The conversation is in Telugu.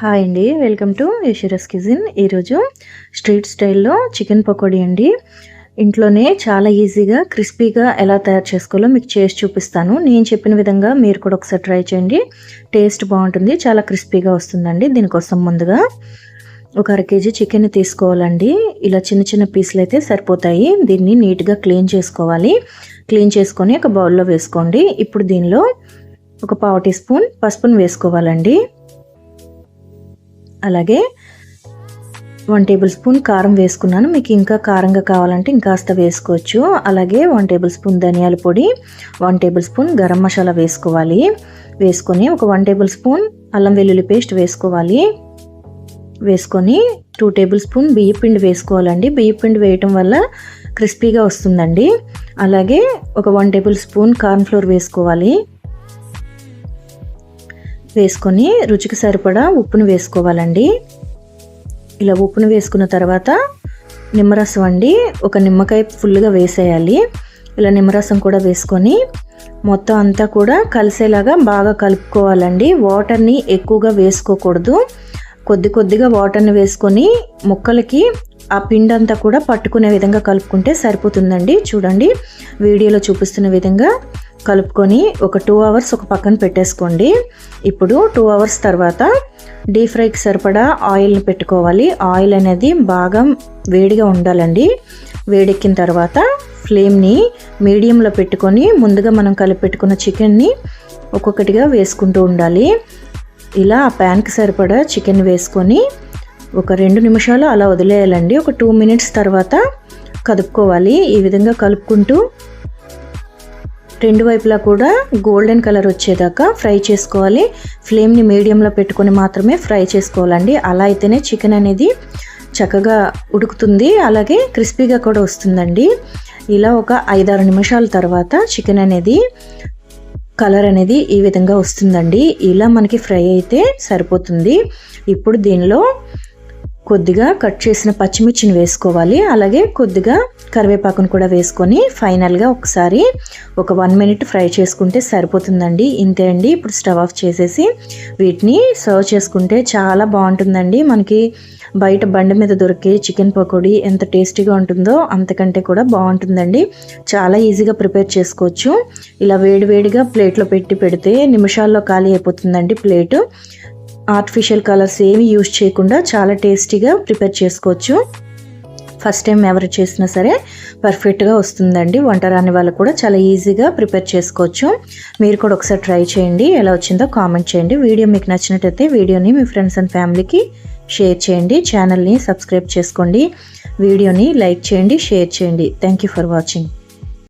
హాయ్ అండి, వెల్కమ్ టు యశరస్ కిచెన్. ఈరోజు స్ట్రీట్ స్టైల్లో చికెన్ పకోడీ అండి. ఇంట్లోనే చాలా ఈజీగా క్రిస్పీగా ఎలా తయారు చేసుకోవాలో మీకు చేసి చూపిస్తాను. నేను చెప్పిన విధంగా మీరు కూడా ఒకసారి ట్రై చేయండి. టేస్ట్ బాగుంటుంది, చాలా క్రిస్పీగా వస్తుందండి. దీనికోసం ముందుగా ఒక 1/2 kg చికెన్ తీసుకోవాలండి. ఇలా చిన్న చిన్న పీసులు అయితే సరిపోతాయి. దీన్ని నీట్గా క్లీన్ చేసుకోవాలి. క్లీన్ చేసుకొని ఒక బౌల్లో వేసుకోండి. ఇప్పుడు దీనిలో ఒక 1/2 టీ స్పూన్ పసుపును వేసుకోవాలండి. అలాగే 1 టేబుల్ స్పూన్ కారం వేసుకున్నాను. మీకు ఇంకా కారంగా కావాలంటే ఇంకాస్త వేసుకోవచ్చు. అలాగే 1 టేబుల్ స్పూన్ ధనియాల పొడి, 1 టేబుల్ స్పూన్ గరం మసాలా వేసుకోవాలి. వేసుకొని ఒక 1 టేబుల్ స్పూన్ అల్లం వెల్లుల్లి పేస్ట్ వేసుకోవాలి. వేసుకొని 2 టేబుల్ స్పూన్ బియ్యపిండి వేసుకోవాలండి. బియ్యపిండి వేయటం వల్ల క్రిస్పీగా వస్తుందండి. అలాగే ఒక 1 టేబుల్ స్పూన్ కార్న్ఫ్లోర్ వేసుకోవాలి. వేసుకొని రుచికి సరిపడా ఉప్పును వేసుకోవాలండి. ఇలా ఉప్పును వేసుకున్న తర్వాత నిమ్మరసం అండి, ఒక నిమ్మకాయ ఫుల్గా వేసేయాలి. ఇలా నిమ్మరసం కూడా వేసుకొని మొత్తం అంతా కూడా కలిసేలాగా బాగా కలుపుకోవాలండి. వాటర్ని ఎక్కువగా వేసుకోకూడదు. కొద్ది కొద్దిగా వాటర్ని వేసుకొని ముక్కలకి ఆ పిండి అంతా కూడా పట్టుకునే విధంగా కలుపుకుంటే సరిపోతుందండి. చూడండి, వీడియోలో చూపిస్తున్న విధంగా కలుపుకొని ఒక 2 అవర్స్ ఒక పక్కన పెట్టేసుకోండి. ఇప్పుడు 2 అవర్స్ తర్వాత డీప్ ఫ్రైకి సరిపడా ఆయిల్ని పెట్టుకోవాలి. ఆయిల్ అనేది బాగా వేడిగా ఉండాలండి. వేడెక్కిన తర్వాత ఫ్లేమ్ని మీడియంలో పెట్టుకొని ముందుగా మనం కలిపి పెట్టుకున్న చికెన్ని ఒక్కొక్కటిగా వేసుకుంటూ ఉండాలి. ఇలా ఆ ప్యాన్కి సరిపడా చికెన్ వేసుకొని ఒక 2 నిమిషాలు అలా వదిలేయాలండి. ఒక 2 మినిట్స్ తర్వాత కలుపుకోవాలి. ఈ విధంగా కలుపుకుంటూ 2 వైపులా కూడా గోల్డెన్ కలర్ వచ్చేదాకా ఫ్రై చేసుకోవాలి. ఫ్లేమ్ని మీడియంలో పెట్టుకొని మాత్రమే ఫ్రై చేసుకోవాలండి. అలా అయితేనే చికెన్ అనేది చక్కగా ఉడుకుతుంది, అలాగే క్రిస్పీగా కూడా వస్తుందండి. ఇలా ఒక 5-6 నిమిషాల తర్వాత చికెన్ అనేది కలర్ అనేది ఈ విధంగా వస్తుందండి. ఇలా మనకి ఫ్రై అయితే సరిపోతుంది. ఇప్పుడు దీనిలో కొద్దిగా కట్ చేసిన పచ్చిమిర్చిని వేసుకోవాలి. అలాగే కొద్దిగా కరివేపాకును కూడా వేసుకొని ఫైనల్గా ఒకసారి ఒక 1 మినిట్ ఫ్రై చేసుకుంటే సరిపోతుందండి. ఇంతే అండి. ఇప్పుడు స్టవ్ ఆఫ్ చేసేసి వీటిని సర్వ్ చేసుకుంటే చాలా బాగుంటుందండి. మనకి బయట బండి మీద దొరికే చికెన్ పకోడీ ఎంత టేస్టీగా ఉంటుందో అంతకంటే కూడా బాగుంటుందండి. చాలా ఈజీగా ప్రిపేర్ చేసుకోవచ్చు. ఇలా వేడివేడిగా ప్లేట్లో పెడితే నిమిషాల్లో ఖాళీ అయిపోతుందండి ప్లేటు. ఆర్టిఫిషియల్ కలర్స్ ఏమి యూజ్ చేయకుండా చాలా టేస్టీగా ప్రిపేర్ చేసుకోవచ్చు. ఫస్ట్ టైం ఎవరు చేసినా సరే పర్ఫెక్ట్గా వస్తుందండి. వంట రాని వాళ్ళు కూడా చాలా ఈజీగా ప్రిపేర్ చేసుకోవచ్చు. మీరు కూడా ఒకసారి ట్రై చేయండి. ఎలా వచ్చిందో కామెంట్ చేయండి. వీడియో మీకు నచ్చినట్టయితే వీడియోని మీ ఫ్రెండ్స్ అండ్ ఫ్యామిలీకి షేర్ చేయండి. ఛానల్ని సబ్స్క్రైబ్ చేసుకోండి. వీడియోని లైక్ చేయండి, షేర్ చేయండి. Thank you for watching.